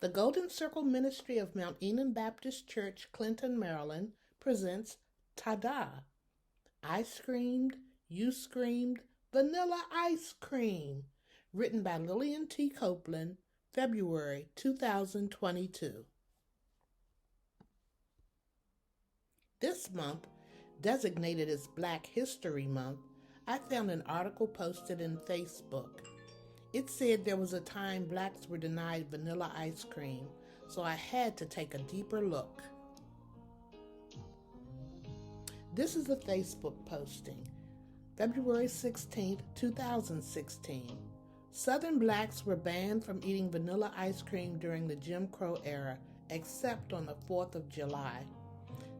The Golden Circle Ministry of Mount Ennon Baptist Church, Clinton, Maryland, presents Tada! I Screamed, You Screamed, Vanilla Ice Cream, written by Lillian T. Copeland, February 2022. This month, designated as Black History Month, I found an article posted in Facebook. It said there was a time blacks were denied vanilla ice cream, so I had to take a deeper look. This is a Facebook posting, February 16, 2016. Southern blacks were banned from eating vanilla ice cream during the Jim Crow era, except on the 4th of July.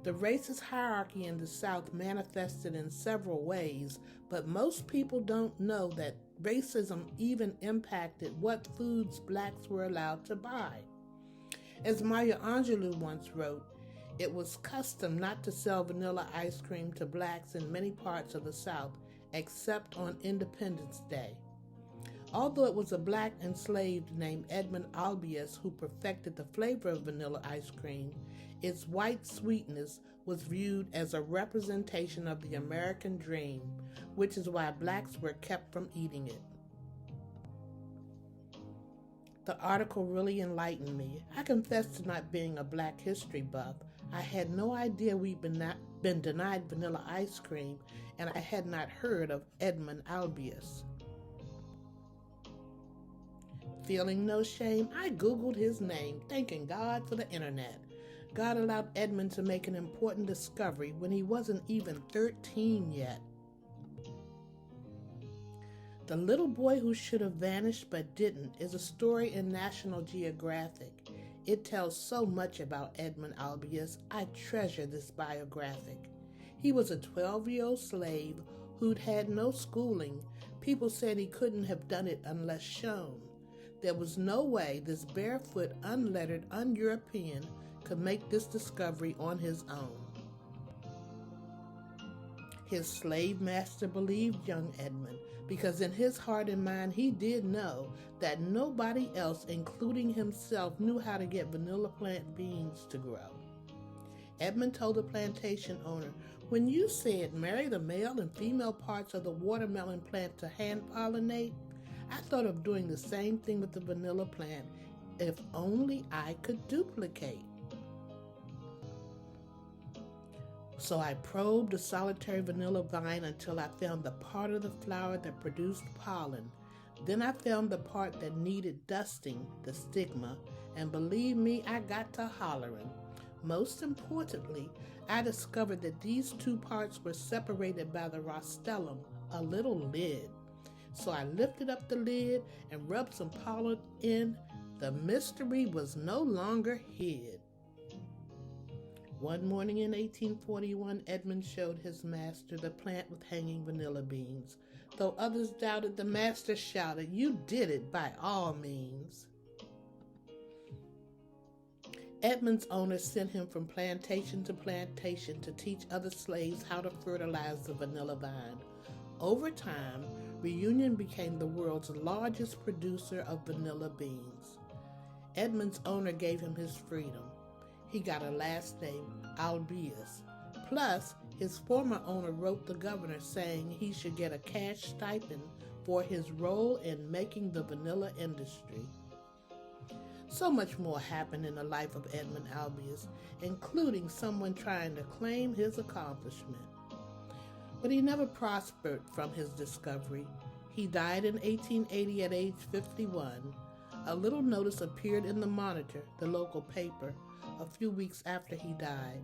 The racist hierarchy in the South manifested in several ways, but most people don't know that racism even impacted what foods blacks were allowed to buy. As Maya Angelou once wrote, it was custom not to sell vanilla ice cream to blacks in many parts of the South, except on Independence Day. Although it was a black enslaved named Edmund Albius who perfected the flavor of vanilla ice cream, its white sweetness was viewed as a representation of the American dream, which is why blacks were kept from eating it. The article really enlightened me. I confess to not being a Black history buff. I had no idea we'd been denied vanilla ice cream, and I had not heard of Edmund Albius. Feeling no shame, I Googled his name, thanking God for the internet. God allowed Edmund to make an important discovery when he wasn't even 13 yet. The Little Boy Who Should Have Vanished But Didn't is a story in National Geographic. It tells so much about Edmund Albius. I treasure this biographic. He was a 12-year-old slave who'd had no schooling. People said he couldn't have done it unless shown. There was no way this barefoot, unlettered, un-European could make this discovery on his own. His slave master believed young Edmund because in his heart and mind he did know that nobody else, including himself, knew how to get vanilla plant beans to grow. Edmund told the plantation owner, "When you said marry the male and female parts of the watermelon plant to hand pollinate, I thought of doing the same thing with the vanilla plant, if only I could duplicate." So I probed the solitary vanilla vine until I found the part of the flower that produced pollen. Then I found the part that needed dusting, the stigma, and believe me, I got to hollering. Most importantly, I discovered that these two parts were separated by the rostellum, a little lid. So I lifted up the lid and rubbed some pollen in. The mystery was no longer hid. One morning in 1841, Edmund showed his master the plant with hanging vanilla beans. Though others doubted, the master shouted, "You did it by all means." Edmund's owner sent him from plantation to plantation to teach other slaves how to fertilize the vanilla vine. Over time, Reunion became the world's largest producer of vanilla beans. Edmund's owner gave him his freedom. He got a last name, Albius. Plus, his former owner wrote the governor saying he should get a cash stipend for his role in making the vanilla industry. So much more happened in the life of Edmund Albius, including someone trying to claim his accomplishment. But he never prospered from his discovery. He died in 1880 at age 51. A little notice appeared in the Monitor, the local paper, a few weeks after he died.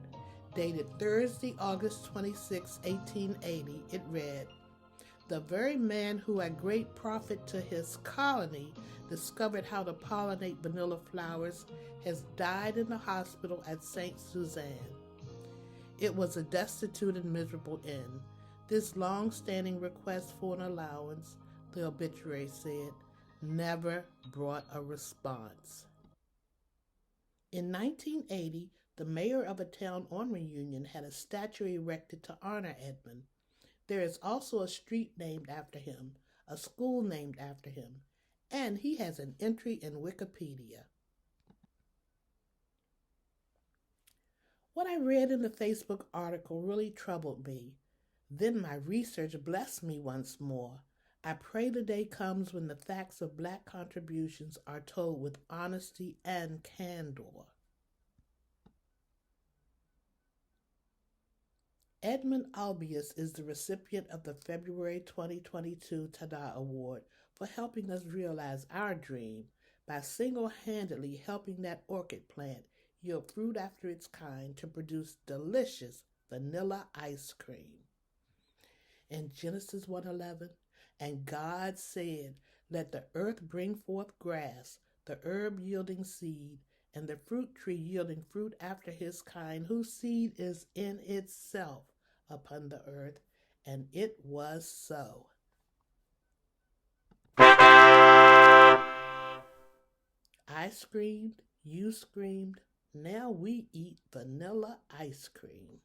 Dated Thursday, August 26, 1880, it read, "The very man who at great profit to his colony discovered how to pollinate vanilla flowers has died in the hospital at St. Suzanne. It was a destitute and miserable end. This long-standing request for an allowance," the obituary said, "never brought a response." In 1980, the mayor of a town on Reunion had a statue erected to honor Edmund. There is also a street named after him, a school named after him, and he has an entry in Wikipedia. What I read in the Facebook article really troubled me. Then my research blessed me once more. I pray the day comes when the facts of Black contributions are told with honesty and candor. Edmund Albius is the recipient of the February 2022 Tada Award for helping us realize our dream by single-handedly helping that orchid plant yield fruit after its kind to produce delicious vanilla ice cream. In Genesis 1:11, and God said, "Let the earth bring forth grass, the herb yielding seed, and the fruit tree yielding fruit after his kind, whose seed is in itself upon the earth." And it was so. I screamed, you screamed, now we eat vanilla ice cream.